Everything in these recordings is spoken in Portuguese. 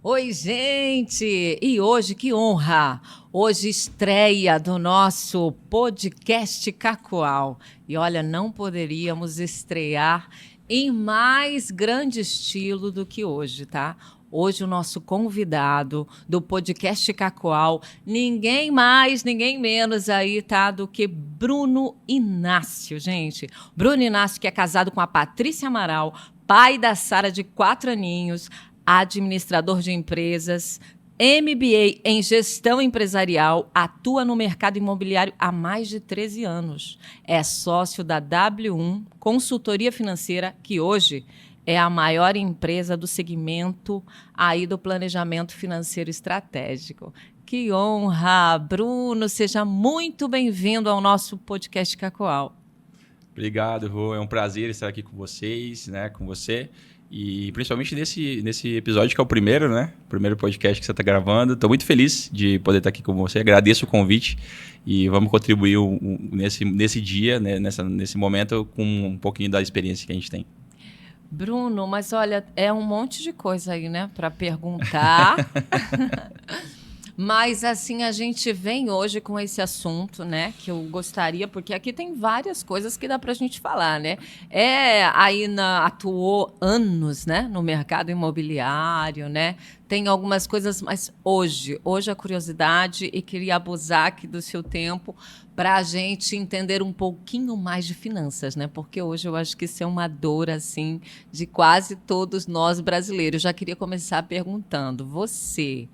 Oi, gente! E hoje, que honra! Hoje estreia do nosso podcast Cacoal. E olha, não poderíamos estrear em mais grande estilo do que hoje, tá? Hoje o nosso convidado do podcast Cacoal, ninguém mais, ninguém menos aí, tá? Do que Bruno Inácio, gente. Bruno Inácio, que é casado com a Patrícia Amaral, pai da Sara de 4 aninhos, administrador de empresas, MBA em gestão empresarial, atua no mercado imobiliário há mais de 13 anos. É sócio da W1 Consultoria Financeira, que hoje é a maior empresa do segmento aí do planejamento financeiro estratégico. Que honra, Bruno! Seja muito bem-vindo ao nosso podcast Cacoal. Obrigado, Rô. É um prazer estar aqui com vocês, né, com você. E principalmente nesse episódio que é o primeiro, né? Primeiro podcast que você está gravando. Estou muito feliz de poder estar aqui com você. Agradeço o convite e vamos contribuir nesse dia, né, nesse momento, com um pouquinho da experiência que a gente tem. Bruno, mas olha, é um monte de coisa aí, né, para perguntar. Mas, assim, a gente vem hoje com esse assunto, né, que eu gostaria, porque aqui tem várias coisas que dá para a gente falar, né? Atuou anos, né, no mercado imobiliário, né? Tem algumas coisas, mas hoje a curiosidade, e queria abusar aqui do seu tempo para a gente entender um pouquinho mais de finanças, né? Porque hoje eu acho que isso é uma dor, assim, de quase todos nós brasileiros. Já queria começar perguntando, você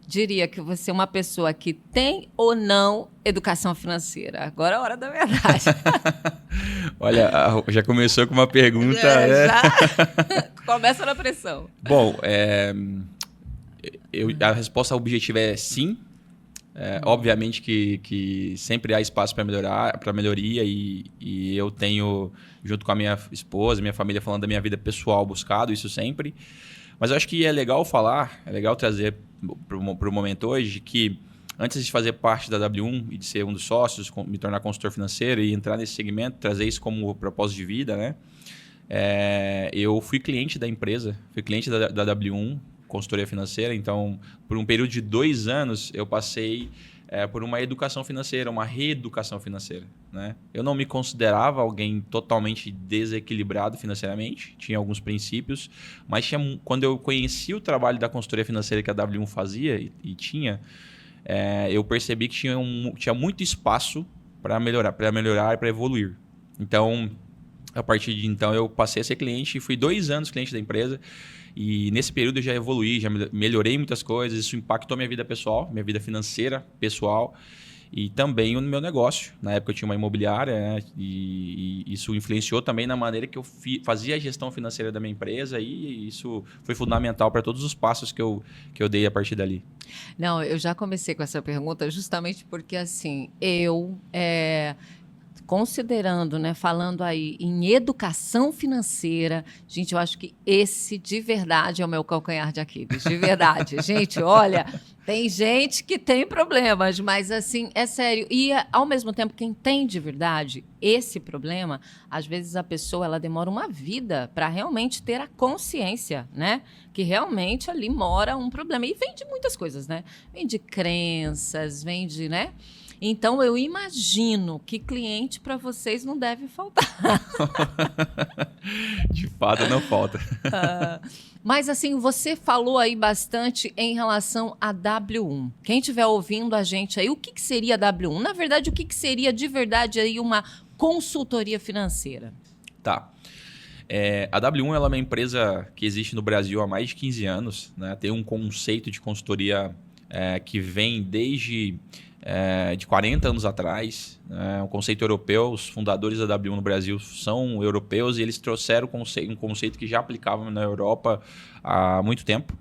diria que você é uma pessoa que tem ou não educação financeira? Agora é a hora da verdade. Olha, já começou com uma pergunta, né? Já começa na pressão. Bom, a resposta objetiva é sim. Obviamente que sempre há espaço para melhoria e eu tenho, junto com a minha esposa, minha família, falando da minha vida pessoal, buscado isso sempre. Mas eu acho que é legal falar, é legal trazer para o momento hoje que antes de fazer parte da W1 e de ser um dos sócios, me tornar consultor financeiro e entrar nesse segmento, trazer isso como propósito de vida, né? Eu fui cliente da empresa, fui cliente da W1, consultoria financeira. Então, por um período de 2 anos, eu passei por uma educação financeira, uma reeducação financeira, né? Eu não me considerava alguém totalmente desequilibrado financeiramente, tinha alguns princípios, mas quando eu conheci o trabalho da consultoria financeira que a W1 fazia e tinha, eu percebi que tinha muito espaço para melhorar e para evoluir. Então, a partir de então, eu passei a ser cliente e fui 2 anos cliente da empresa. E nesse período eu já evoluí, já melhorei muitas coisas. Isso impactou minha vida pessoal, minha vida financeira, pessoal. E também no meu negócio. Na época eu tinha uma imobiliária, né? E isso influenciou também na maneira que eu fazia a gestão financeira da minha empresa. E isso foi fundamental para todos os passos que eu dei a partir dali. Não, eu já comecei com essa pergunta justamente porque, assim, considerando, né, falando aí em educação financeira, gente, eu acho que esse de verdade é o meu calcanhar de Aquiles, de verdade. Gente, olha, tem gente que tem problemas, mas assim, é sério. E ao mesmo tempo, quem tem de verdade esse problema, às vezes a pessoa ela demora uma vida para realmente ter a consciência, né, que realmente ali mora um problema. E vem de muitas coisas, né? Vem de crenças, vem de, né? Então, eu imagino que cliente para vocês não deve faltar. De fato, não falta. Mas, assim, você falou aí bastante em relação à W1. Quem estiver ouvindo a gente aí, o que seria a W1? Na verdade, o que seria de verdade aí uma consultoria financeira? Tá. A W1 ela é uma empresa que existe no Brasil há mais de 15 anos, né? Tem um conceito de consultoria que vem desde de 40 anos atrás, um conceito europeu. Os fundadores da W1 no Brasil são europeus e eles trouxeram um conceito que já aplicava na Europa há muito tempo.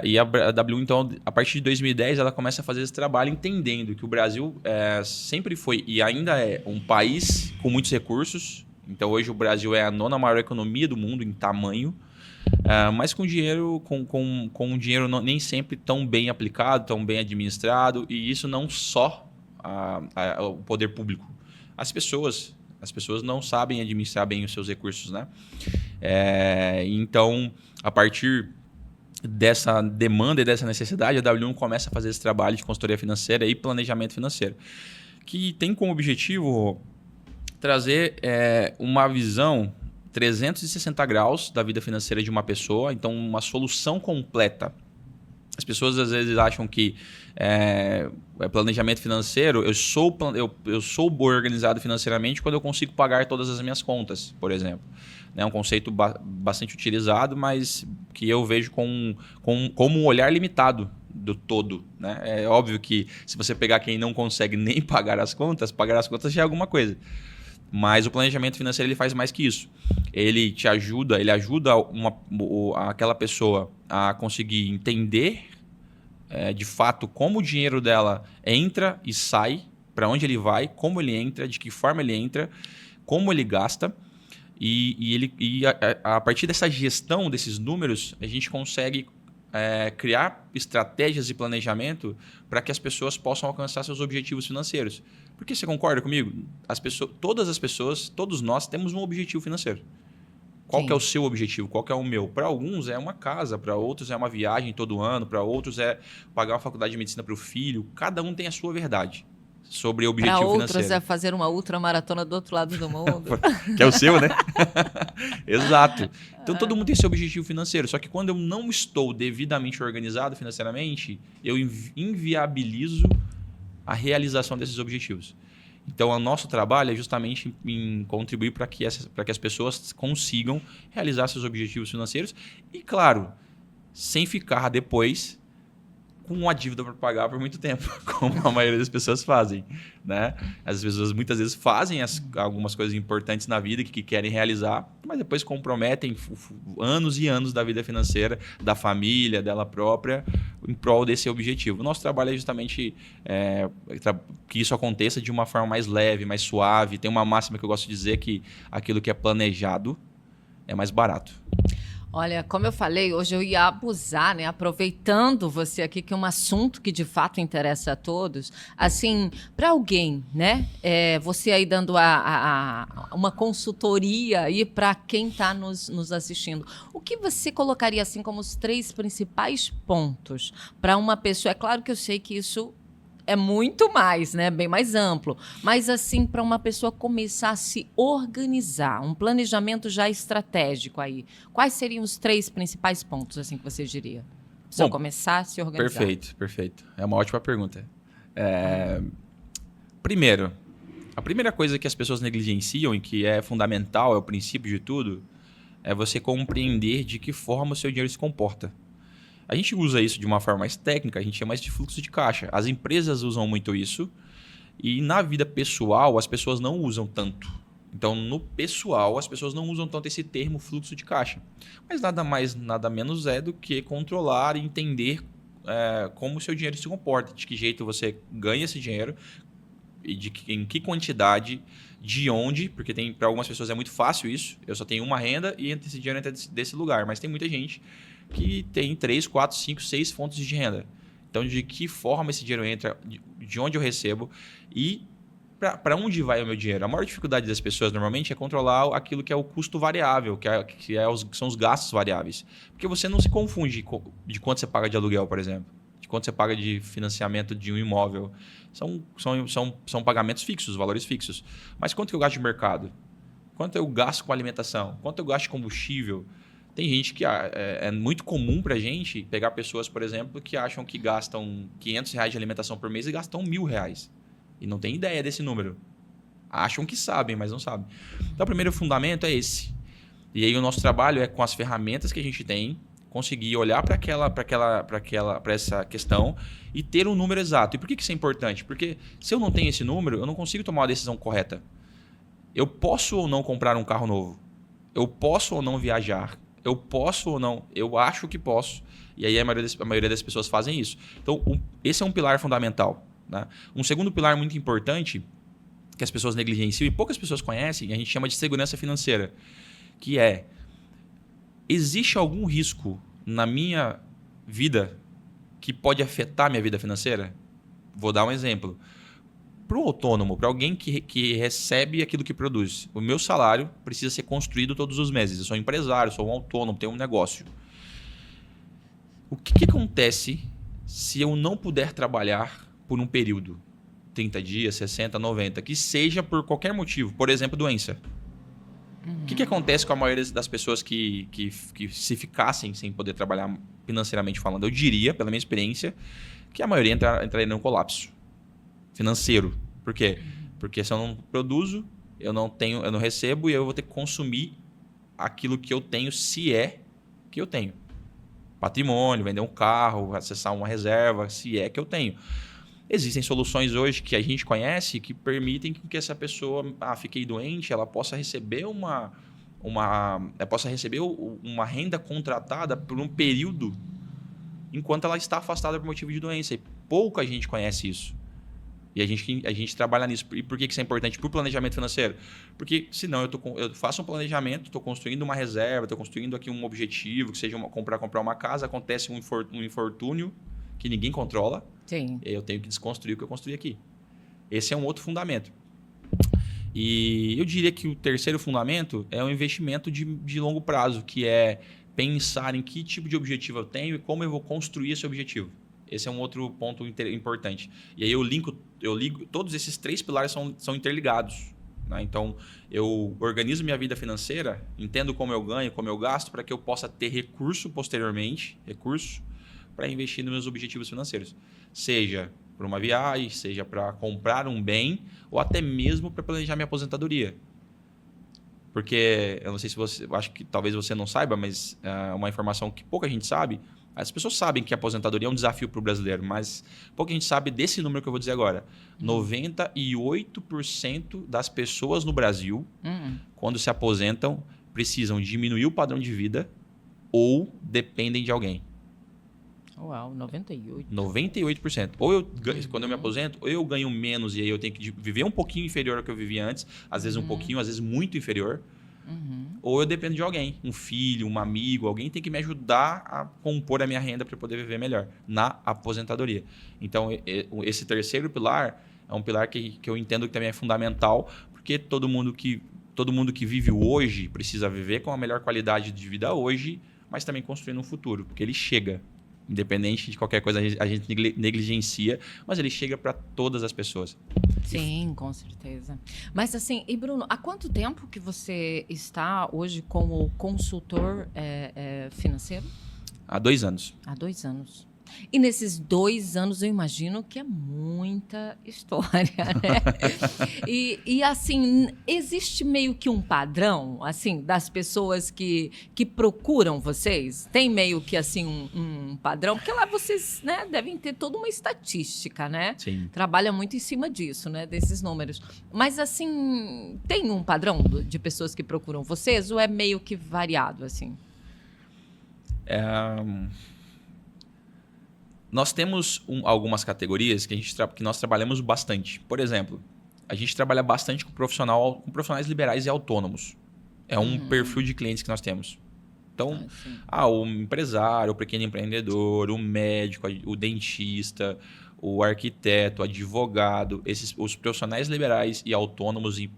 E a W1, então, a partir de 2010, ela começa a fazer esse trabalho entendendo que o Brasil sempre foi e ainda é um país com muitos recursos. Então, hoje o Brasil é a 9ª maior economia do mundo em tamanho, mas com dinheiro, com um dinheiro nem sempre tão bem aplicado, tão bem administrado, e isso não só o poder público. As pessoas não sabem administrar bem os seus recursos, né? Então, a partir dessa demanda e dessa necessidade, a W1 começa a fazer esse trabalho de consultoria financeira e planejamento financeiro, que tem como objetivo trazer uma visão 360 graus da vida financeira de uma pessoa, então uma solução completa. As pessoas às vezes acham que planejamento financeiro, eu sou organizado financeiramente quando eu consigo pagar todas as minhas contas, por exemplo. É um conceito bastante utilizado, mas que eu vejo como um olhar limitado do todo. Né? É óbvio que se você pegar quem não consegue nem pagar as contas já é alguma coisa. Mas o planejamento financeiro ele faz mais que isso. Ele ajuda aquela pessoa a conseguir entender de fato como o dinheiro dela entra e sai, para onde ele vai, como ele entra, de que forma ele entra, como ele gasta. A partir dessa gestão desses números, a gente consegue criar estratégias de planejamento para que as pessoas possam alcançar seus objetivos financeiros. Porque você concorda comigo? Todas as pessoas, todos nós temos um objetivo financeiro. Qual que é o seu objetivo? Qual que é o meu? Para alguns é uma casa, para outros é uma viagem todo ano, para outros é pagar uma faculdade de medicina para o filho. Cada um tem a sua verdade sobre o objetivo financeiro. Para outros é fazer uma ultramaratona do outro lado do mundo. Que é o seu, né? Exato. Então todo mundo tem seu objetivo financeiro. Só que quando eu não estou devidamente organizado financeiramente, eu inviabilizo a realização desses objetivos. Então, o nosso trabalho é justamente em contribuir para que as pessoas consigam realizar seus objetivos financeiros e, claro, sem ficar depois com uma dívida para pagar por muito tempo, como a maioria das pessoas fazem. Né? As pessoas muitas vezes fazem algumas coisas importantes na vida que querem realizar, mas depois comprometem anos e anos da vida financeira, da família, dela própria, em prol desse objetivo. O nosso trabalho é justamente que isso aconteça de uma forma mais leve, mais suave. Tem uma máxima que eu gosto de dizer que aquilo que é planejado é mais barato. Olha, como eu falei, hoje eu ia abusar, né? Aproveitando você aqui, que é um assunto que de fato interessa a todos. Assim, para alguém, né? Você aí dando uma consultoria aí para quem está nos assistindo. O que você colocaria assim como os 3 principais pontos para uma pessoa? É claro que eu sei que isso é muito mais, né? Bem mais amplo. Mas, assim, para uma pessoa começar a se organizar, um planejamento já estratégico aí, quais seriam os 3 principais pontos, assim, que você diria? Se eu começar a se organizar. Perfeito. É uma ótima pergunta. Primeiro, a primeira coisa que as pessoas negligenciam e que é fundamental, é o princípio de tudo, é você compreender de que forma o seu dinheiro se comporta. A gente usa isso de uma forma mais técnica, a gente chama isso de fluxo de caixa. As empresas usam muito isso e na vida pessoal as pessoas não usam tanto. Então, no pessoal, as pessoas não usam tanto esse termo fluxo de caixa. Mas nada mais, nada menos é do que controlar e entender como o seu dinheiro se comporta, de que jeito você ganha esse dinheiro e em que quantidade, de onde, porque para algumas pessoas é muito fácil isso. Eu só tenho uma renda e esse dinheiro entra desse lugar, mas tem muita gente que tem 3, 4, 5, 6 fontes de renda. Então, de que forma esse dinheiro entra, de onde eu recebo e para onde vai o meu dinheiro. A maior dificuldade das pessoas, normalmente, é controlar aquilo que é o custo variável, que são os gastos variáveis. Porque você não se confunde de quanto você paga de aluguel, por exemplo, de quanto você paga de financiamento de um imóvel. São pagamentos fixos, valores fixos. Mas quanto que eu gasto de mercado? Quanto eu gasto com alimentação? Quanto eu gasto de combustível? Tem gente que é muito comum para a gente pegar pessoas, por exemplo, que acham que gastam R$500 de alimentação por mês e gastam R$1.000. E não tem ideia desse número. Acham que sabem, mas não sabem. Então, o primeiro fundamento é esse. E aí o nosso trabalho é com as ferramentas que a gente tem, conseguir olhar para essa questão e ter um número exato. E por que isso é importante? Porque se eu não tenho esse número, eu não consigo tomar uma decisão correta. Eu posso ou não comprar um carro novo? Eu posso ou não viajar? Eu posso ou não? Eu acho que posso. E aí a maioria das pessoas fazem isso. Então, esse é um pilar fundamental. Né? Um segundo pilar muito importante, que as pessoas negligenciam e poucas pessoas conhecem, a gente chama de segurança financeira, que existe algum risco na minha vida que pode afetar minha vida financeira? Vou dar um exemplo. Para o autônomo, para alguém que recebe aquilo que produz, o meu salário precisa ser construído todos os meses. Eu sou um empresário, sou um autônomo, tenho um negócio. O que acontece se eu não puder trabalhar por um período? 30 dias, 60, 90, que seja por qualquer motivo. Por exemplo, doença. O que acontece com a maioria das pessoas que se ficassem sem poder trabalhar financeiramente falando? Eu diria, pela minha experiência, que a maioria entraria num colapso financeiro. Por quê? Porque se eu não produzo, eu não recebo e eu vou ter que consumir aquilo que eu tenho, se é que eu tenho. Patrimônio, vender um carro, acessar uma reserva, se é que eu tenho. Existem soluções hoje que a gente conhece que permitem que essa pessoa, fiquei doente, ela possa receber uma renda contratada por um período enquanto ela está afastada por motivo de doença. E pouca gente conhece isso. E a gente trabalha nisso. E por que isso é importante? Por planejamento financeiro. Porque senão eu faço um planejamento, estou construindo uma reserva, estou construindo aqui um objetivo, que seja comprar uma casa, acontece um infortúnio que ninguém controla. Sim. E eu tenho que desconstruir o que eu construí aqui. Esse é um outro fundamento. E eu diria que o terceiro fundamento é um investimento de longo prazo, que é pensar em que tipo de objetivo eu tenho e como eu vou construir esse objetivo. Esse é um outro ponto importante. E aí eu ligo todos esses 3 pilares são interligados. Né? Então, eu organizo minha vida financeira, entendo como eu ganho, como eu gasto, para que eu possa ter recurso posteriormente, para investir nos meus objetivos financeiros. Seja para uma viagem, seja para comprar um bem, ou até mesmo para planejar minha aposentadoria. Porque, eu não sei se acho que talvez você não saiba, mas é uma informação que pouca gente sabe. As pessoas sabem que a aposentadoria é um desafio para o brasileiro, mas pouca gente sabe desse número que eu vou dizer agora. 98% das pessoas no Brasil, quando se aposentam, precisam diminuir o padrão de vida ou dependem de alguém. Uau, 98%. 98%. Quando eu me aposento, ou eu ganho menos e aí eu tenho que viver um pouquinho inferior ao que eu vivia antes, às vezes um pouquinho, às vezes muito inferior. Ou eu dependo de alguém, um filho, um amigo, alguém tem que me ajudar a compor a minha renda para poder viver melhor na aposentadoria. Então, esse terceiro pilar é um pilar que eu entendo que também é fundamental, porque todo mundo que vive hoje precisa viver com a melhor qualidade de vida hoje, mas também construindo um futuro, porque ele chega. Independente de qualquer coisa, a gente negligencia, mas ele chega para todas as pessoas. Sim, com certeza. Mas assim, e Bruno, há quanto tempo que você está hoje como consultor financeiro? Há 2 anos. Há 2 anos. E nesses 2 anos eu imagino que é muita história, né? E assim, existe meio que um padrão, assim, das pessoas que procuram vocês? Tem meio que assim um padrão? Porque lá vocês, né, devem ter toda uma estatística, né? Sim. Trabalha muito em cima disso, né? Desses números. Mas assim, tem um padrão de pessoas que procuram vocês ou é meio que variado, assim? Nós temos algumas categorias que nós trabalhamos bastante. Por exemplo, a gente trabalha bastante com profissionais liberais e autônomos. É um perfil de clientes que nós temos. Então, o empresário, o pequeno empreendedor, o médico, o dentista, o arquiteto, o advogado, os profissionais liberais e autônomos e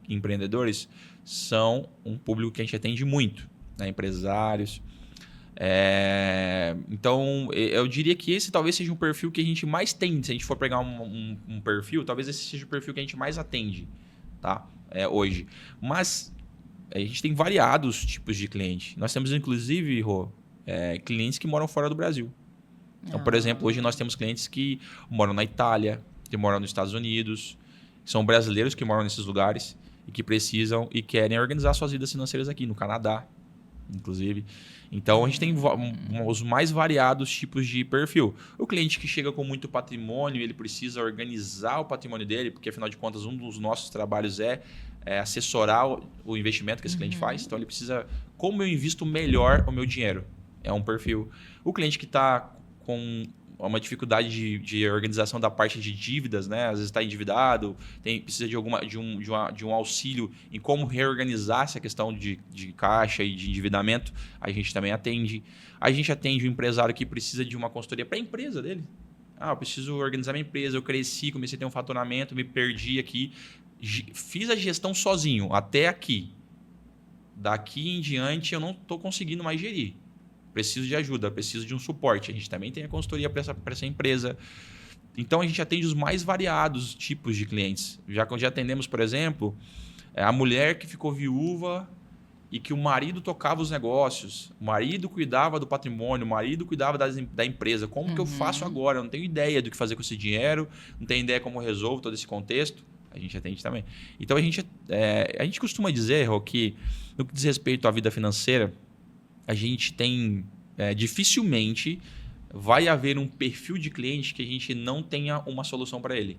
empreendedores são um público que a gente atende muito, né? Empresários. Então, eu diria que esse talvez seja um perfil que a gente mais tem. Se a gente for pegar um perfil, talvez esse seja o perfil que a gente mais atende, tá? Hoje. Mas a gente tem variados tipos de cliente. Nós temos, inclusive, Rô, clientes que moram fora do Brasil. Então, por exemplo, hoje nós temos clientes que moram na Itália, que moram nos Estados Unidos, que são brasileiros que moram nesses lugares e que precisam e querem organizar suas vidas financeiras aqui, no Canadá, inclusive. Então, a gente tem os mais variados tipos de perfil. O cliente que chega com muito patrimônio, ele precisa organizar o patrimônio dele, porque, afinal de contas, um dos nossos trabalhos é assessorar o investimento que esse cliente faz. Então, ele precisa... Como eu invisto melhor o meu dinheiro? É um perfil. O cliente que está com uma dificuldade de organização da parte de dívidas, né? Às vezes está endividado, precisa de um auxílio em como reorganizar essa questão de caixa e de endividamento, a gente também atende. A gente atende o empresário que precisa de uma consultoria para a empresa dele. Eu preciso organizar minha empresa, eu cresci, comecei a ter um faturamento, me perdi aqui, fiz a gestão sozinho, até aqui. Daqui em diante eu não estou conseguindo mais gerir. preciso de ajuda, preciso de um suporte. A gente também tem a consultoria para essa empresa. Então, a gente atende os mais variados tipos de clientes. Já atendemos, por exemplo, a mulher que ficou viúva e que o marido tocava os negócios, o marido cuidava do patrimônio, o marido cuidava da empresa. Como que eu faço agora? Eu não tenho ideia do que fazer com esse dinheiro, não tenho ideia como eu resolvo todo esse contexto. A gente atende também. Então, a gente costuma dizer, Rô, que no que diz respeito à vida financeira, a gente tem dificilmente vai haver um perfil de cliente que a gente não tenha uma solução para ele.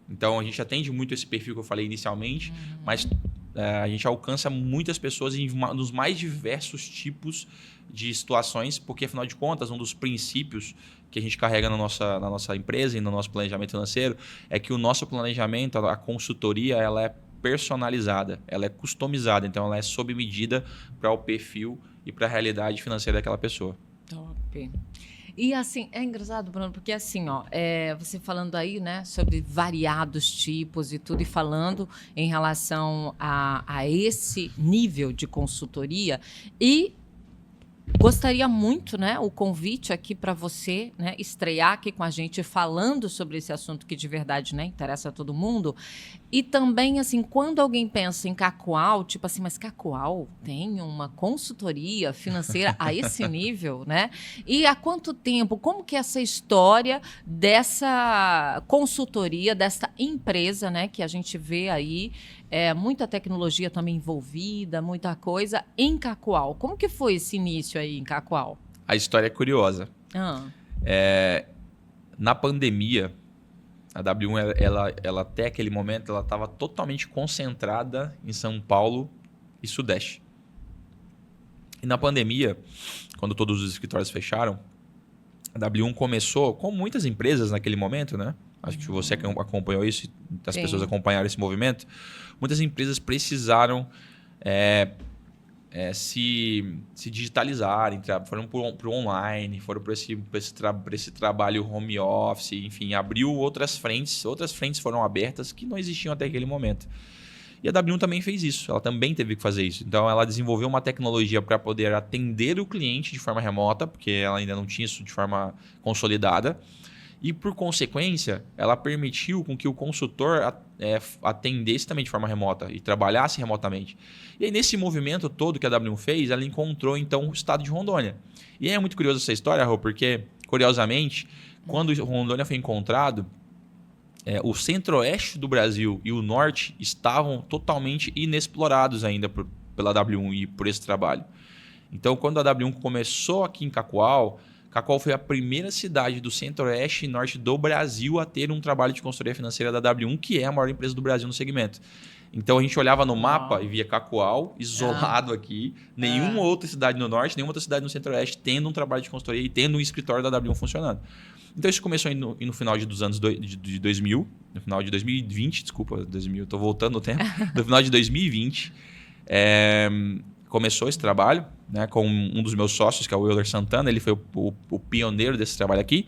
Então, a gente atende muito esse perfil que eu falei inicialmente, mas a gente alcança muitas pessoas nos mais diversos tipos de situações, porque, afinal de contas, um dos princípios que a gente carrega na nossa empresa e no nosso planejamento financeiro é que o nosso planejamento, a consultoria, ela é personalizada, ela é customizada, então ela é sob medida para o perfil e para a realidade financeira daquela pessoa. Top. E assim, é engraçado, Bruno, porque assim, ó, você falando aí, né, sobre variados tipos e tudo, e falando em relação a esse nível de consultoria, e gostaria muito, né, o convite aqui para você, né, estrear aqui com a gente falando sobre esse assunto que de verdade, né, interessa a todo mundo. E também, assim, quando alguém pensa em Cacoal, tipo assim, mas Cacoal tem uma consultoria financeira a esse nível, né? E há quanto tempo? Como que é essa história dessa consultoria, dessa empresa, né, que a gente vê aí, muita tecnologia também envolvida, muita coisa, em Cacoal. Como que foi esse início aí em Cacoal? A história é curiosa. Na pandemia, a W1, ela até aquele momento, ela estava totalmente concentrada em São Paulo e Sudeste. E na pandemia, quando todos os escritórios fecharam, a W1 começou, como muitas empresas naquele momento, né? Acho que você acompanhou isso, as pessoas acompanharam esse movimento. Muitas empresas precisaram se digitalizarem, foram para o online, foram para esse trabalho home office, enfim, abriu outras frentes foram abertas que não existiam até aquele momento. E a W1 também fez isso, ela também teve que fazer isso. Então, ela desenvolveu uma tecnologia para poder atender o cliente de forma remota, porque ela ainda não tinha isso de forma consolidada. E, por consequência, ela permitiu com que o consultor atendesse também de forma remota e trabalhasse remotamente. E aí, nesse movimento todo que a W1 fez, ela encontrou, então, o estado de Rondônia. E é muito curioso essa história, Rô, porque, curiosamente, quando Rondônia foi encontrado, o centro-oeste do Brasil e o norte estavam totalmente inexplorados ainda pela W1 e por esse trabalho. Então, quando a W1 começou aqui em Cacoal foi a primeira cidade do centro-oeste e norte do Brasil a ter um trabalho de consultoria financeira da W1, que é a maior empresa do Brasil no segmento. Então, a gente olhava no mapa e via Cacoal isolado aqui, nenhuma outra cidade no norte, nenhuma outra cidade no centro-oeste tendo um trabalho de consultoria e tendo um escritório da W1 funcionando. Então, isso começou no final dos anos de 2000, no final de 2020, desculpa, 2000, estou voltando no tempo, no final de 2020, começou esse trabalho, né, com um dos meus sócios, que é o Euler Santana, ele foi o pioneiro desse trabalho aqui.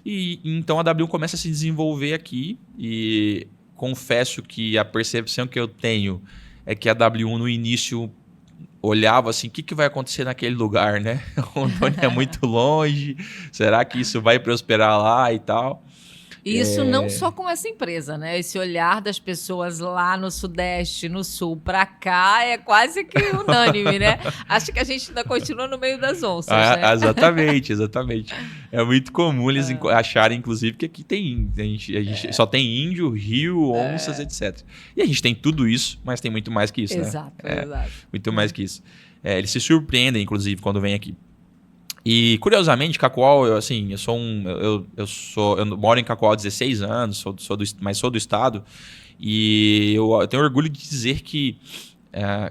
E então a W1 começa a se desenvolver aqui e confesso que a percepção que eu tenho é que a W1 no início olhava assim, o que vai acontecer naquele lugar, né? Rondônia é muito longe, será que isso vai prosperar lá e tal? Isso não só com essa empresa, né? Esse olhar das pessoas lá no Sudeste, no Sul, para cá, é quase que unânime, né? Acho que a gente ainda continua no meio das onças, né? Exatamente. É muito comum eles acharem, inclusive, que aqui a gente só tem índio, rio, onças, etc. E a gente tem tudo isso, mas tem muito mais que isso, exato, né? Exato. Muito mais que isso. Eles se surpreendem, inclusive, quando vêm aqui. E, curiosamente, Cacoal, eu moro em Cacoal há 16 anos, mas sou do estado, e eu tenho orgulho de dizer que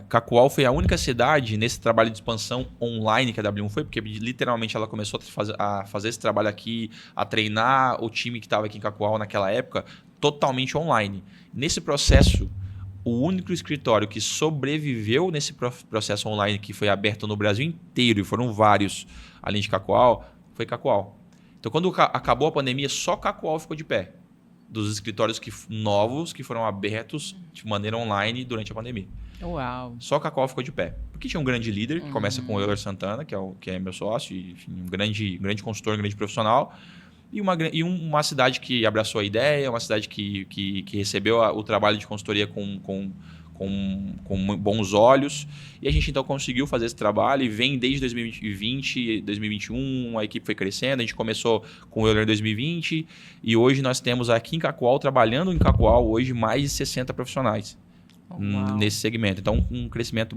Cacoal foi a única cidade nesse trabalho de expansão online que a W1 foi, porque literalmente ela começou a fazer esse trabalho aqui, a treinar o time que estava aqui em Cacoal naquela época, totalmente online. Nesse processo, o único escritório que sobreviveu nesse processo online que foi aberto no Brasil inteiro, e foram vários, além de Cacoal, foi Cacoal. Então, quando acabou a pandemia, só Cacoal ficou de pé, dos escritórios novos que foram abertos de maneira online durante a pandemia. Uau. Só a Cacau ficou de pé. Porque tinha um grande líder, que começa com o Euler Santana, que é meu sócio, e, enfim, um grande consultor, um grande profissional. E uma cidade que abraçou a ideia, uma cidade que recebeu o trabalho de consultoria com bons olhos. E a gente então conseguiu fazer esse trabalho e vem desde 2020, 2021, a equipe foi crescendo. A gente começou com o Euler em 2020 e hoje nós temos aqui em Cacoal, trabalhando em Cacoal, hoje mais de 60 profissionais. Uau. Nesse segmento. Então, um crescimento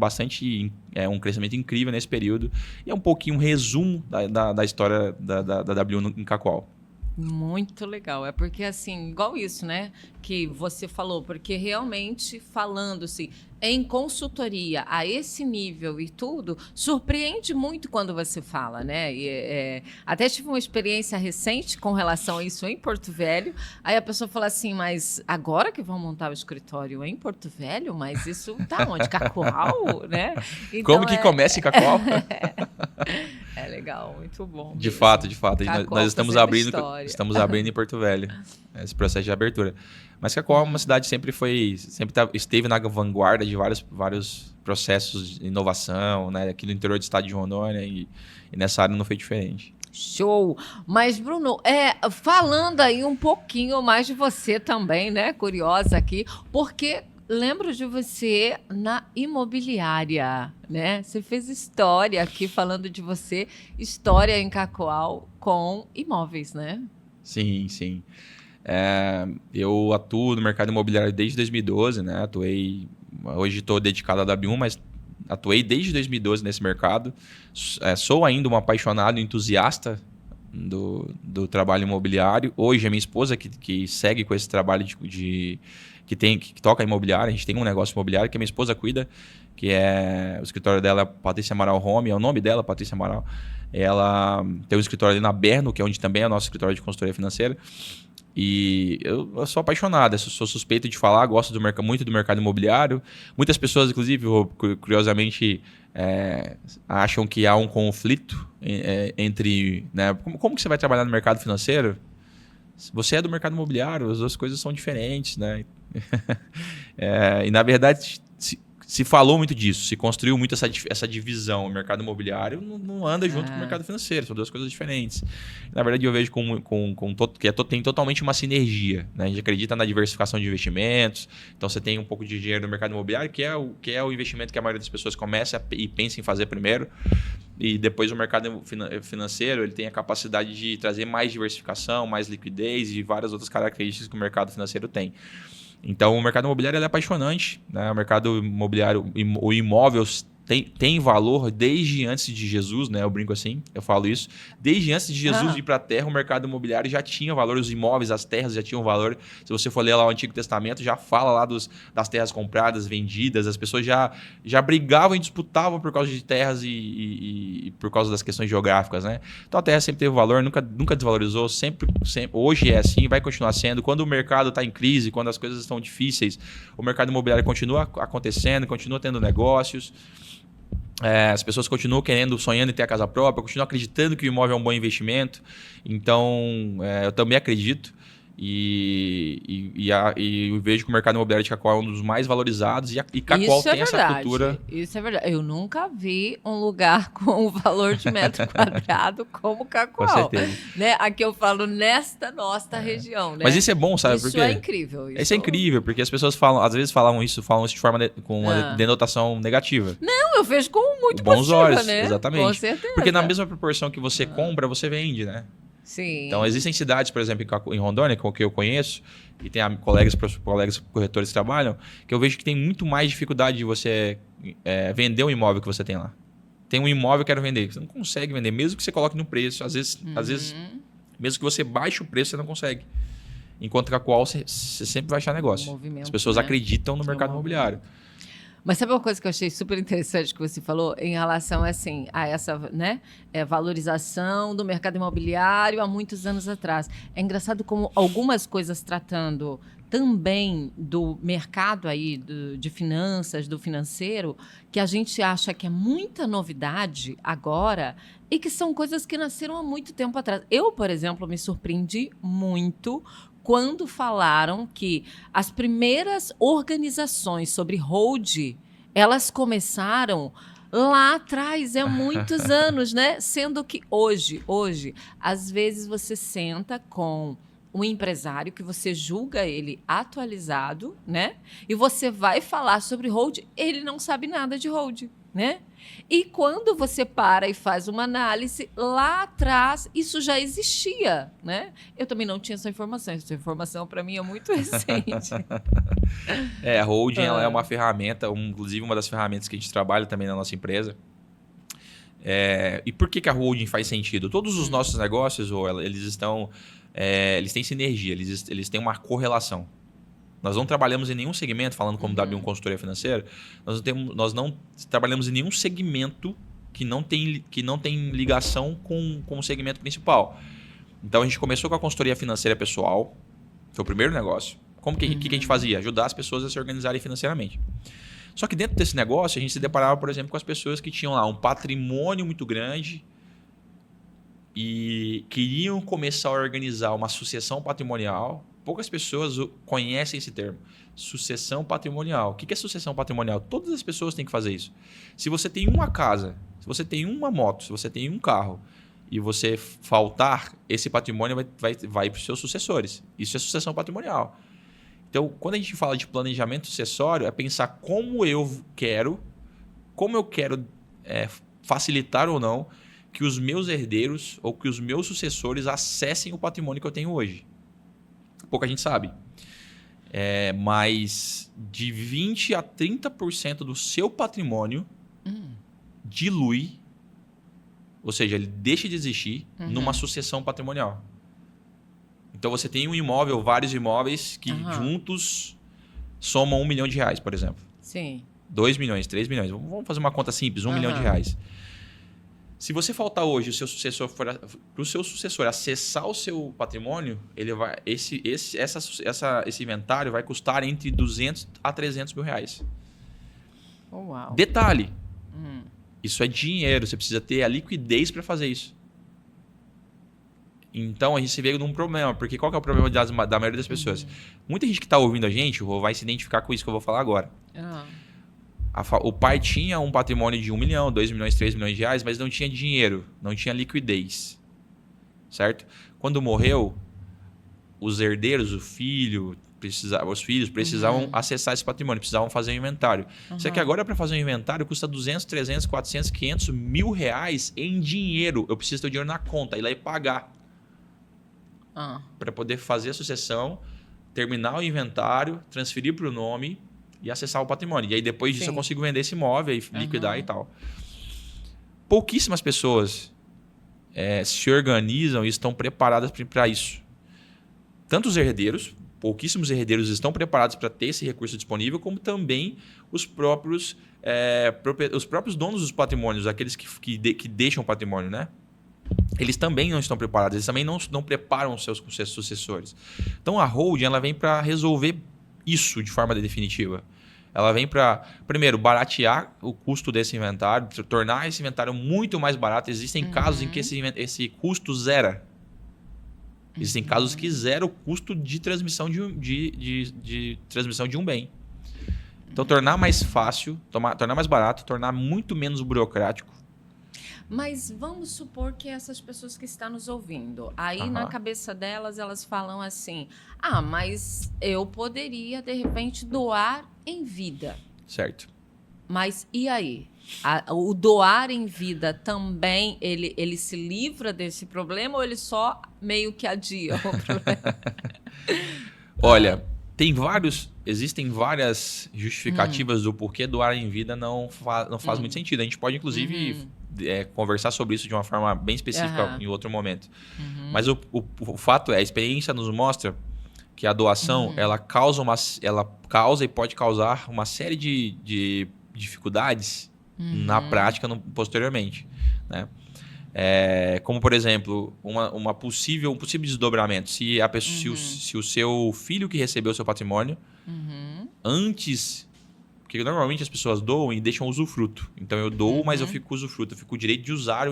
um crescimento incrível nesse período. E é um pouquinho um resumo da história da W em Cacoal. Muito legal. É porque, assim, igual isso, né? Que você falou, porque realmente falando-se em consultoria a esse nível e tudo, surpreende muito quando você fala, né? Até tive uma experiência recente com relação a isso em Porto Velho. Aí a pessoa fala assim, mas agora que vão montar o escritório em Porto Velho? Mas isso tá onde? Cacoal, né? Então, como que começa em Cacoal? É legal, muito bom. De fato. Nós estamos abrindo em Porto Velho esse processo de abertura. Mas Cacoal é uma cidade sempre esteve na vanguarda de vários processos de inovação, né? Aqui no interior do estado de Rondônia e nessa área não foi diferente. Show! Mas, Bruno, falando aí um pouquinho mais de você também, né? Curiosa aqui, porque lembro de você na imobiliária, né? Você fez história aqui falando de você, história em Cacoal com imóveis, né? Sim. Eu atuo no mercado imobiliário desde 2012, né? Hoje estou dedicado à W1, mas atuei desde 2012 nesse mercado. Sou ainda um apaixonado, entusiasta do trabalho imobiliário. Hoje a minha esposa que segue com esse trabalho que toca imobiliário. A gente tem um negócio imobiliário que a minha esposa cuida, que é o escritório dela, Patrícia Amaral Home, é o nome dela, Patrícia Amaral. Ela tem um escritório ali na Berno, que é onde também é o nosso escritório de consultoria financeira. E eu sou apaixonado, sou suspeito de falar, gosto muito do mercado imobiliário. Muitas pessoas, inclusive, curiosamente, acham que há um conflito entre... Né, como que você vai trabalhar no mercado financeiro? Você é do mercado imobiliário, as duas coisas são diferentes, né? E, na verdade, se falou muito disso, se construiu muito essa divisão. O mercado imobiliário não anda junto com o mercado financeiro, são duas coisas diferentes. Na verdade, eu vejo tem totalmente uma sinergia, né? A gente acredita na diversificação de investimentos, então você tem um pouco de dinheiro no mercado imobiliário, que é o investimento que a maioria das pessoas começa e pensa em fazer primeiro, e depois o mercado financeiro ele tem a capacidade de trazer mais diversificação, mais liquidez e várias outras características que o mercado financeiro tem. Então, o mercado imobiliário é apaixonante, né? O mercado imobiliário, o imóvel tem valor desde antes de Jesus, né? Eu brinco assim, eu falo isso. Desde antes de Jesus ir para a Terra, o mercado imobiliário já tinha valor, os imóveis, as terras já tinham valor. Se você for ler lá o Antigo Testamento, já fala lá das terras compradas, vendidas, as pessoas já brigavam e disputavam por causa de terras e por causa das questões geográficas, né? Então a terra sempre teve valor, nunca desvalorizou, sempre, hoje é assim, vai continuar sendo. Quando o mercado está em crise, quando as coisas estão difíceis, o mercado imobiliário continua acontecendo, continua tendo negócios. As pessoas continuam sonhando em ter a casa própria, continuam acreditando que o imóvel é um bom investimento. Então, eu também acredito e eu vejo que o mercado imobiliário de Cacoal é um dos mais valorizados e Cacoal tem essa cultura. Isso é verdade. Eu nunca vi um lugar com o valor de metro quadrado como Cacoal. Com certeza. Né? Aqui eu falo nesta nossa região. Né? Mas isso é bom, sabe? Isso é incrível. Isso é incrível, porque as pessoas às vezes falam isso de forma com uma denotação negativa. Não, eu vejo com muito bons positiva, olhos, né? exatamente. Com certeza. Porque na mesma proporção que você compra, você vende, né? Sim. Então, existem cidades, por exemplo, em Rondônia, com que eu conheço, e tem colegas corretores que trabalham, que eu vejo que tem muito mais dificuldade de você vender um imóvel que você tem lá. Tem um imóvel que eu quero vender. Você não consegue vender, mesmo que você coloque no preço. Às vezes, mesmo que você baixe o preço, você não consegue. Enquanto que a qual você sempre vai achar negócio. As pessoas acreditam no mercado imobiliário. Mas sabe uma coisa que eu achei super interessante que você falou em relação assim, a essa valorização do mercado imobiliário há muitos anos atrás? É engraçado como algumas coisas tratando também do mercado aí de finanças, do financeiro, que a gente acha que é muita novidade agora e que são coisas que nasceram há muito tempo atrás. Eu, por exemplo, me surpreendi muito quando falaram que as primeiras organizações sobre hold Elas começaram lá atrás, há muitos anos, né? Sendo que hoje, às vezes você senta com um empresário que você julga ele atualizado, né? E você vai falar sobre hold, ele não sabe nada de hold, né? E quando você para e faz uma análise, lá atrás isso já existia, né? Eu também não tinha essa informação para mim é muito recente. A holding ela é uma ferramenta, inclusive uma das ferramentas que a gente trabalha também na nossa empresa. E por que a holding faz sentido? Todos os nossos negócios, eles têm sinergia, eles têm uma correlação. Nós não trabalhamos em nenhum segmento, falando como W1 Consultoria Financeira, nós não trabalhamos em nenhum segmento que não tem ligação com o segmento principal. Então, a gente começou com a consultoria financeira pessoal, foi o primeiro negócio. Como que a gente fazia? Ajudar as pessoas a se organizarem financeiramente. Só que dentro desse negócio, a gente se deparava, por exemplo, com as pessoas que tinham lá um patrimônio muito grande e queriam começar a organizar uma sucessão patrimonial. Poucas pessoas conhecem esse termo, sucessão patrimonial. O que é sucessão patrimonial? Todas as pessoas têm que fazer isso. Se você tem uma casa, se você tem uma moto, se você tem um carro e você faltar, esse patrimônio vai para os seus sucessores. Isso é sucessão patrimonial. Então, quando a gente fala de planejamento sucessório, é pensar como eu quero facilitar ou não que os meus herdeiros ou que os meus sucessores acessem o patrimônio que eu tenho hoje. Pouca gente sabe. Mas de 20% a 30% do seu patrimônio dilui, ou seja, ele deixa de existir numa sucessão patrimonial. Então você tem um imóvel, vários imóveis que juntos somam R$1 milhão, por exemplo. Sim. 2 milhões, 3 milhões. Vamos fazer uma conta simples, R$1 milhão. Se você faltar hoje para o seu sucessor acessar o seu patrimônio, ele vai, esse inventário vai custar entre 200 a 300 mil reais. Uau. Detalhe, isso é dinheiro, você precisa ter a liquidez para fazer isso. Então a gente se vê num problema, porque qual que é o problema da maioria das pessoas? Muita gente que está ouvindo a gente vai se identificar com isso que eu vou falar agora. O pai tinha um patrimônio de 1 milhão, 2 milhões, 3 milhões de reais, mas não tinha dinheiro, não tinha liquidez. Certo? Quando morreu, os herdeiros, os filhos precisavam acessar esse patrimônio, precisavam fazer um inventário. Só que agora, para fazer um inventário, custa 200, 300, 400, 500 mil reais em dinheiro. Eu preciso ter o dinheiro na conta, ir lá e pagar. Para poder fazer a sucessão, terminar o inventário, transferir para o nome e acessar o patrimônio. E aí, depois disso, eu consigo vender esse imóvel e liquidar e tal. Pouquíssimas pessoas se organizam e estão preparadas para isso. Tanto os herdeiros, pouquíssimos herdeiros estão preparados para ter esse recurso disponível, como também os próprios donos dos patrimônios, aqueles que deixam o patrimônio, né? Eles também não estão preparados, eles também não preparam os seus sucessores. Então, a holding ela vem para resolver isso de forma definitiva. Ela vem para, primeiro, baratear o custo desse inventário, tornar esse inventário muito mais barato. Existem casos em que esse custo zera. Existem casos que zera o custo de transmissão de transmissão de um bem. Então, tornar mais fácil, tornar mais barato, tornar muito menos burocrático. Mas vamos supor que essas pessoas que estão nos ouvindo, aí na cabeça delas, elas falam assim, mas eu poderia, de repente, doar em vida. Certo. Mas e aí? O doar em vida também, ele se livra desse problema ou ele só meio que adia o problema? Olha, existem várias justificativas do porquê doar em vida não faz muito sentido. A gente pode, inclusive, conversar sobre isso de uma forma bem específica em outro momento. Mas o fato é, a experiência nos mostra que a doação ela causa e pode causar uma série de dificuldades na prática posteriormente, né? Como, por exemplo, um possível desdobramento. Se o seu filho que recebeu o seu patrimônio, antes... Porque normalmente as pessoas doam e deixam usufruto. Então eu dou, mas eu fico com usufruto. Eu fico com o direito de usar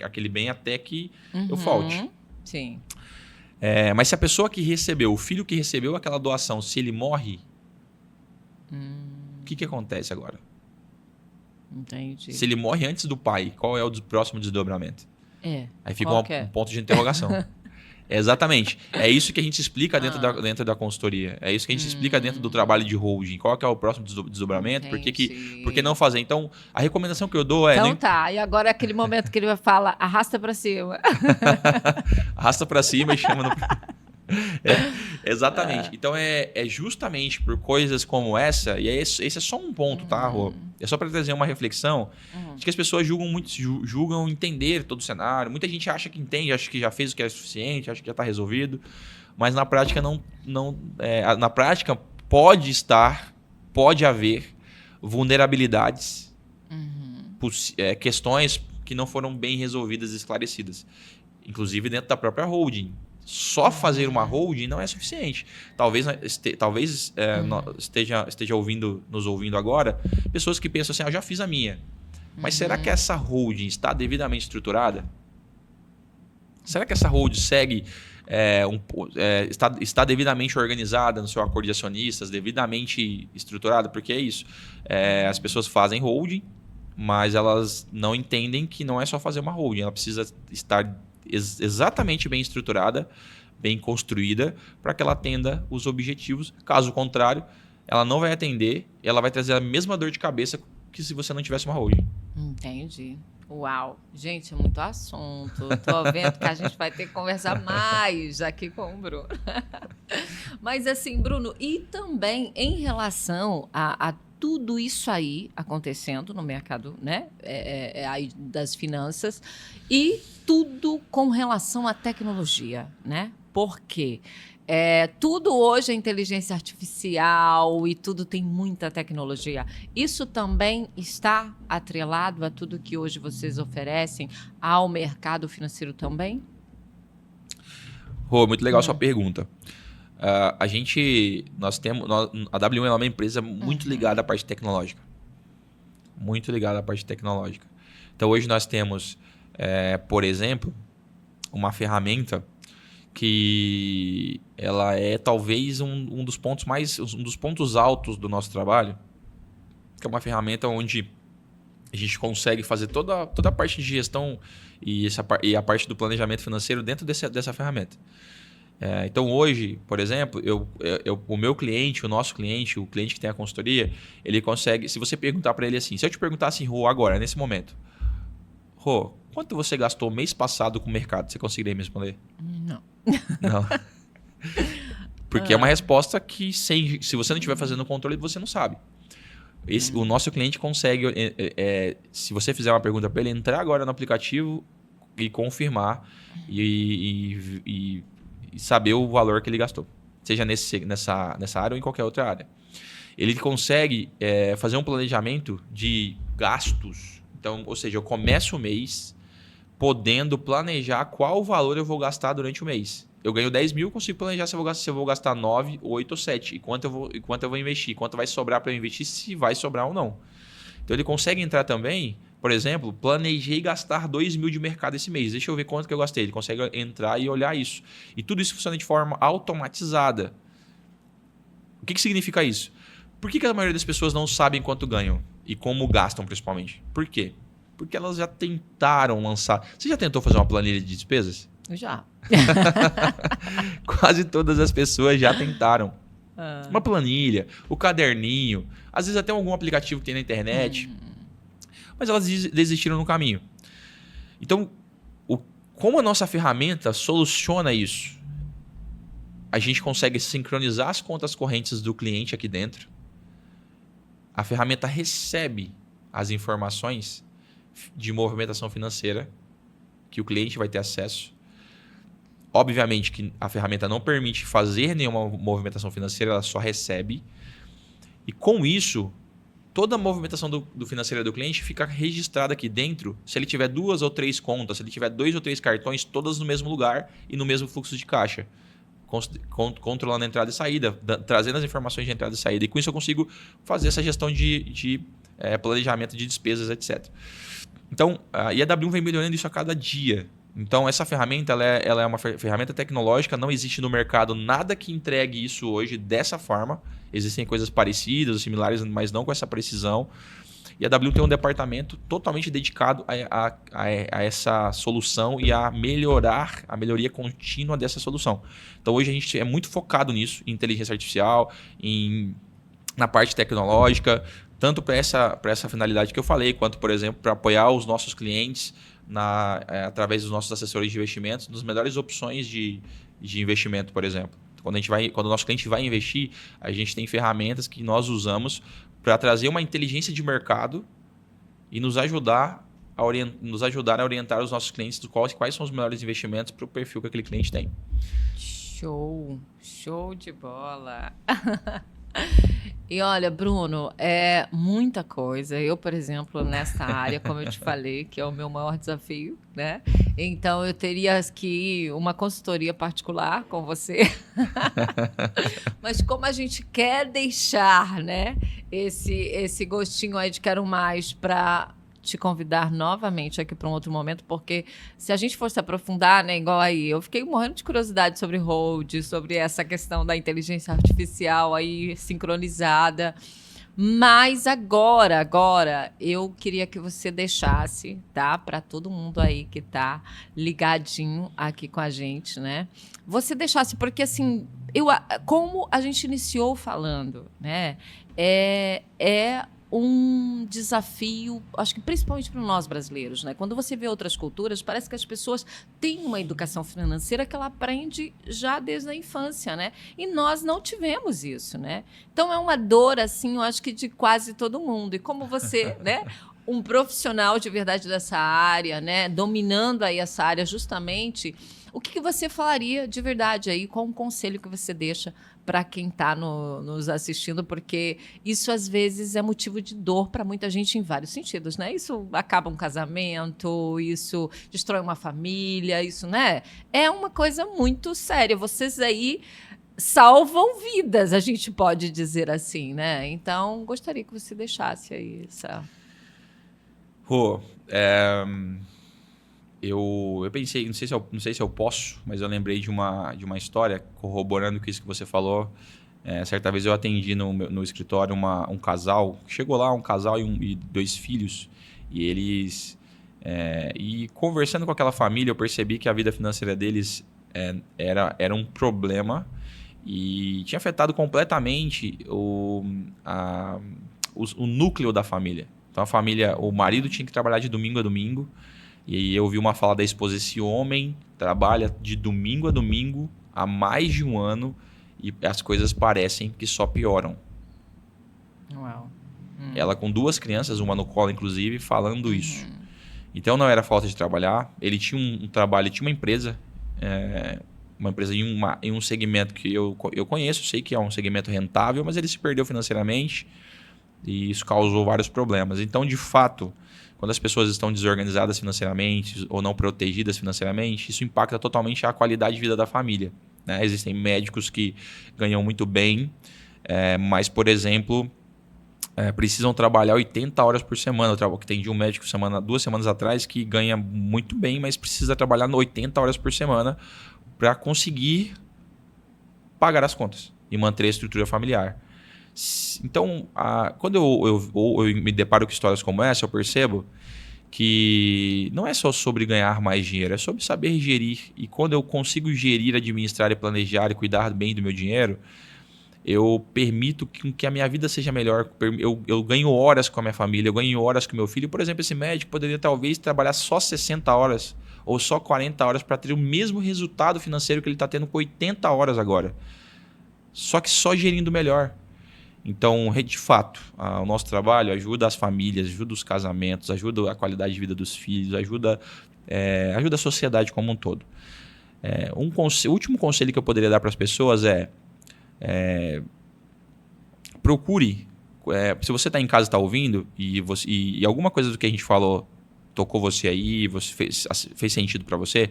aquele bem até que eu falte. Sim. Mas se a pessoa que recebeu, o filho que recebeu aquela doação, se ele morre, o que acontece agora? Entendi. Se ele morre antes do pai, qual é o próximo desdobramento? Aí fica um ponto de interrogação. Exatamente. É isso que a gente explica dentro da consultoria. É isso que a gente explica dentro do trabalho de holding. Qual que é o próximo desdobramento? Por que não fazer? Então, a recomendação que eu dou é... Então tá, e agora é aquele momento que ele vai falar, arrasta para cima. Arrasta para cima e chama no... Exatamente. Então, é justamente por coisas como essa, e esse é só um ponto, tá, Rô? É só para trazer uma reflexão de que as pessoas julgam entender todo o cenário. Muita gente acha que entende, acha que já fez o que é suficiente, acha que já está resolvido, mas na prática na prática pode haver vulnerabilidades, questões que não foram bem resolvidas e esclarecidas, inclusive dentro da própria holding. Só fazer uma holding não é suficiente. Talvez esteja nos ouvindo agora pessoas que pensam assim, eu já fiz a minha. Mas será que essa holding está devidamente estruturada? Será que essa holding segue está devidamente organizada no seu acordo de acionistas, devidamente estruturada? Porque é isso. As pessoas fazem holding, mas elas não entendem que não é só fazer uma holding. Ela precisa estar exatamente bem estruturada, bem construída, para que ela atenda os objetivos. Caso contrário, ela não vai atender, ela vai trazer a mesma dor de cabeça que se você não tivesse uma holding. Entendi. Uau, gente, é muito assunto. Tô vendo que a gente vai ter que conversar mais aqui com o Bruno. Mas assim, Bruno, e também em relação a tudo isso aí acontecendo no mercado, né, aí das finanças, e tudo com relação à tecnologia, né? Porque tudo hoje é inteligência artificial e tudo tem muita tecnologia. Isso também está atrelado a tudo que hoje vocês oferecem ao mercado financeiro também? Rô, muito legal a sua pergunta. A W1 é uma empresa muito ligada à parte tecnológica. Muito ligada à parte tecnológica. Então, hoje nós temos, por exemplo, uma ferramenta que ela é talvez um dos pontos altos do nosso trabalho, que é uma ferramenta onde a gente consegue fazer toda a parte de gestão e a parte do planejamento financeiro dentro dessa ferramenta. Então hoje, por exemplo, o meu cliente, o nosso cliente, o cliente que tem a consultoria, ele consegue, se você perguntar para ele assim, se eu te perguntar assim, Rô, agora, nesse momento, Rô, quanto você gastou mês passado com o mercado? Você conseguiria me responder? Não. Não. Porque é uma resposta que se você não estiver fazendo o controle, você não sabe. O nosso cliente consegue, se você fizer uma pergunta para ele, entrar agora no aplicativo e confirmar e saber o valor que ele gastou. Seja nessa área ou em qualquer outra área. Ele consegue fazer um planejamento de gastos. Então, ou seja, eu começo o mês podendo planejar qual valor eu vou gastar durante o mês. Eu ganho 10 mil, consigo planejar se eu vou gastar 9, 8 ou 7. E quanto eu vou investir. Quanto vai sobrar para eu investir, se vai sobrar ou não. Então, ele consegue entrar também, por exemplo, planejei gastar 2 mil de mercado esse mês. Deixa eu ver quanto que eu gastei. Ele consegue entrar e olhar isso. E tudo isso funciona de forma automatizada. O que significa isso? Por que a maioria das pessoas não sabem quanto ganham? E como gastam, principalmente? Por quê? Porque elas já tentaram lançar... Você já tentou fazer uma planilha de despesas? Já. Quase todas as pessoas já tentaram. Uma planilha, o caderninho, às vezes até algum aplicativo que tem na internet. Mas elas desistiram no caminho. Então, como a nossa ferramenta soluciona isso? A gente consegue sincronizar as contas correntes do cliente aqui dentro. A ferramenta recebe as informações de movimentação financeira que o cliente vai ter acesso. Obviamente que a ferramenta não permite fazer nenhuma movimentação financeira, ela só recebe. E com isso, toda a movimentação do financeiro do cliente fica registrada aqui dentro. Se ele tiver 2 ou 3 contas, se ele tiver 2 ou 3 cartões, todas no mesmo lugar e no mesmo fluxo de caixa. Controlando a entrada e saída, trazendo as informações de entrada e saída. E com isso eu consigo fazer essa gestão de planejamento de despesas, etc. Então, a W1 vem melhorando isso a cada dia. Então, essa ferramenta ela é uma ferramenta tecnológica, não existe no mercado nada que entregue isso hoje dessa forma. Existem coisas parecidas, similares, mas não com essa precisão. E a W tem um departamento totalmente dedicado a essa solução e a melhoria contínua dessa solução. Então hoje a gente é muito focado nisso, em inteligência artificial, na parte tecnológica, tanto para essa finalidade que eu falei, quanto, por exemplo, para apoiar os nossos clientes através dos nossos assessores de investimentos, nas melhores opções de investimento, por exemplo. Quando o nosso cliente vai investir, a gente tem ferramentas que nós usamos para trazer uma inteligência de mercado e nos ajudar a orientar os nossos clientes do quais são os melhores investimentos para o perfil que aquele cliente tem. Show de bola. E olha, Bruno, é muita coisa. Eu, por exemplo, nessa área, como eu te falei, que é o meu maior desafio, né? Então, eu teria que ir uma consultoria particular com você. Mas como a gente quer deixar, né, esse gostinho aí de quero mais para te convidar novamente aqui para um outro momento, porque se a gente fosse aprofundar, né, igual aí, eu fiquei morrendo de curiosidade sobre hold, sobre essa questão da inteligência artificial aí sincronizada, mas agora eu queria que você deixasse, tá, para todo mundo aí que tá ligadinho aqui com a gente, né, você deixasse, porque assim, como a gente iniciou falando, né, é um desafio, acho que principalmente para nós brasileiros, né? Quando você vê outras culturas, parece que as pessoas têm uma educação financeira que ela aprende já desde a infância, né? E nós não tivemos isso, né? Então é uma dor, assim, eu acho que de quase todo mundo. E como você, né? Um profissional de verdade dessa área, né? Dominando aí essa área justamente, o que você falaria de verdade aí? Qual um conselho que você deixa para quem está nos assistindo? Porque isso, às vezes, é motivo de dor para muita gente em vários sentidos, né? Isso acaba um casamento, isso destrói uma família, isso, né? É uma coisa muito séria. Vocês aí salvam vidas, a gente pode dizer assim, né? Então, gostaria que você deixasse aí essa... Rô, eu pensei, não sei se eu posso, mas eu lembrei de uma história corroborando com isso que você falou. Certa vez eu atendi no escritório um casal. Chegou lá um casal e 2 filhos. E eles... e conversando com aquela família, eu percebi que a vida financeira deles era um problema e tinha afetado completamente o núcleo da família. Então a família, o marido tinha que trabalhar de domingo a domingo. E aí eu ouvi uma fala da esposa: esse homem trabalha de domingo a domingo há mais de um ano e as coisas parecem que só pioram. Uau. Ela com 2 crianças, uma no colo inclusive, falando isso. Então não era falta de trabalhar. Ele tinha um trabalho, tinha uma empresa em um segmento que eu conheço, sei que é um segmento rentável, mas ele se perdeu financeiramente e isso causou vários problemas. Então, de fato, quando as pessoas estão desorganizadas financeiramente ou não protegidas financeiramente, isso impacta totalmente a qualidade de vida da família, né? Existem médicos que ganham muito bem, mas, por exemplo, precisam trabalhar 80 horas por semana. Eu atendi um médico 2 semanas atrás que ganha muito bem, mas precisa trabalhar 80 horas por semana para conseguir pagar as contas e manter a estrutura familiar. Então, quando eu me deparo com histórias como essa, eu percebo que não é só sobre ganhar mais dinheiro, é sobre saber gerir. E quando eu consigo gerir, administrar e planejar e cuidar bem do meu dinheiro, eu permito que a minha vida seja melhor. Eu ganho horas com a minha família, eu ganho horas com o meu filho. Por exemplo, esse médico poderia talvez trabalhar só 60 horas ou só 40 horas para ter o mesmo resultado financeiro que ele está tendo com 80 horas agora. Só que só gerindo melhor. Então, de fato, o nosso trabalho ajuda as famílias, ajuda os casamentos, ajuda a qualidade de vida dos filhos, ajuda a sociedade como um todo. O último conselho que eu poderia dar para as pessoas procure, se você está em casa e está ouvindo e alguma coisa do que a gente falou tocou você aí, fez sentido para você,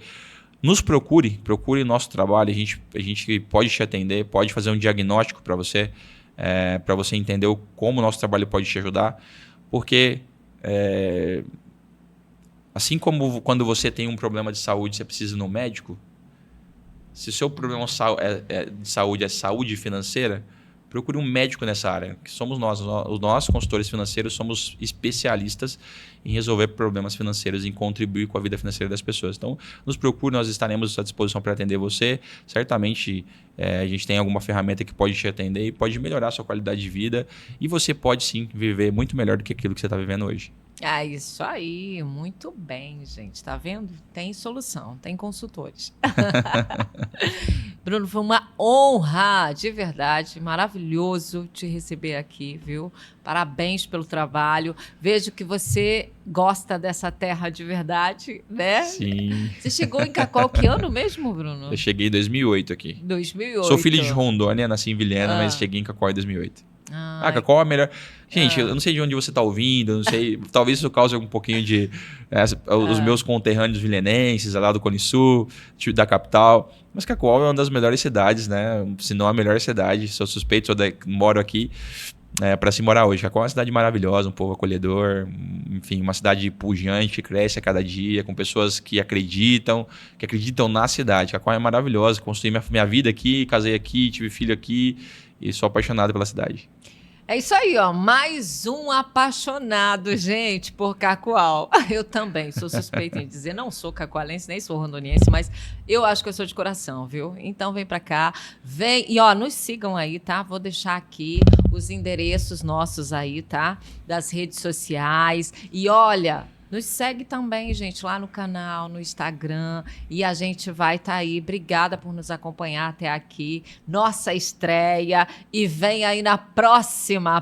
nos procure o nosso trabalho, a gente pode te atender, pode fazer um diagnóstico para você entender como o nosso trabalho pode te ajudar, porque assim como quando você tem um problema de saúde, você precisa ir no médico, se o seu problema de saúde é saúde financeira, procure um médico nessa área, que somos nós. Nós, consultores financeiros, somos especialistas em resolver problemas financeiros, em contribuir com a vida financeira das pessoas. Então, nos procure, nós estaremos à disposição para atender você. Certamente, a gente tem alguma ferramenta que pode te atender e pode melhorar a sua qualidade de vida. E você pode, sim, viver muito melhor do que aquilo que você está vivendo hoje. Ah, isso aí, muito bem, gente. Tá vendo? Tem solução, tem consultores. Bruno, foi uma honra, de verdade, maravilhoso te receber aqui, viu? Parabéns pelo trabalho. Vejo que você gosta dessa terra de verdade, né? Sim. Você chegou em Cacoal que ano mesmo, Bruno? Eu cheguei em 2008 aqui. 2008. Sou filho de Rondônia, nasci em Vilhena, mas cheguei em Cacoal em 2008. Cacoal é a melhor... Gente, eu não sei de onde você está ouvindo, eu não sei... Talvez isso cause um pouquinho de... os meus conterrâneos vilenenses, lá do Cone Sul, da capital. Mas Cacoal é uma das melhores cidades, né? Se não a melhor cidade. Sou suspeito, moro aqui para se morar hoje. Cacoal é uma cidade maravilhosa, um povo acolhedor. Enfim, uma cidade pujante, que cresce a cada dia, com pessoas que acreditam na cidade. Cacoal é maravilhosa. Construí minha vida aqui, casei aqui, tive filho aqui e sou apaixonado pela cidade. É isso aí, ó. Mais um apaixonado, gente, por Cacoal. Eu também sou suspeita em dizer, não sou cacoalense, nem sou rondoniense, mas eu acho que eu sou de coração, viu? Então vem pra cá, vem e ó, nos sigam aí, tá? Vou deixar aqui os endereços nossos aí, tá? Das redes sociais. E olha, nos segue também, gente, lá no canal, no Instagram. E a gente vai estar aí. Obrigada por nos acompanhar até aqui. Nossa estreia. E vem aí na próxima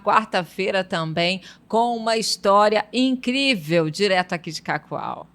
quarta-feira também, com uma história incrível, direto aqui de Cacoal.